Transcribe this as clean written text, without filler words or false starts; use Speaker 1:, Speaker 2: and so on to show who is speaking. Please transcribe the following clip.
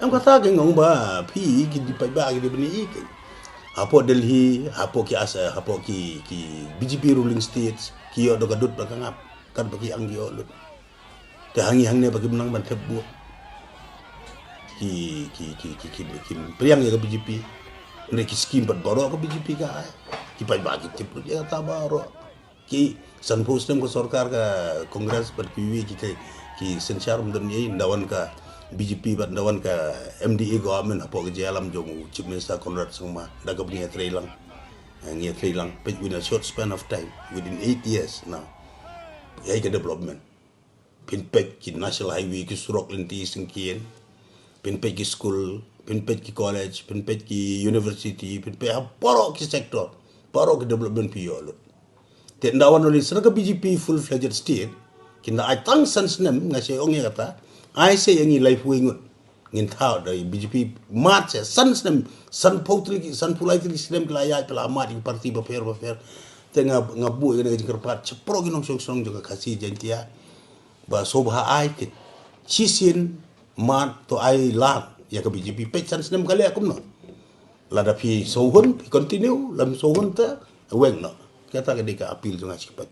Speaker 1: Ang kata ke ngong ba pi ki di pai ba ki di bani ik. Hapo Delhi, hapo ki asa, hapo ki BJP ruling states, ki yo do kadut ba kangap, kan bagi ang yo lut. Te hangi hang ne bagi menang ban tebu. Ki priang ya ke BJP. Ne ki skim bat baro ke BJP ka. Ki pai ba ki tipu ya ta baro. Ki Sanbor ko sarkar ka kongres bat ki ki senchar mdan ye ndawan ka BJP bat ndawan ka MDA government hapo ke jalam jong chief minister Conrad Sangma daga punya trailang ngia trailang but in a short span of time within 8 years now ya ke development pinpet ki national highway ki surok linti singkien pinpet ki school pinpet ki college pinpet ki university pinpet poro ki sektor poro ki development pi yo te ndawan oli sera ka BJP full fledged state kinda ai tang sans nem ngase ongi kata ai say yang life wing ngin thao dari BJP march sans nem san potri san pulai tri sistem kelaya pela mat di parti bafer tengah ngabu yang dengan kerpat cepro ginong song juga kasih jantia ba sobha ai kit chisin mat to ai la ya ke BJP pe sans nem kali akum no lada pi sohun continue lam sohun ta weng no kata ke deka apil juga cepat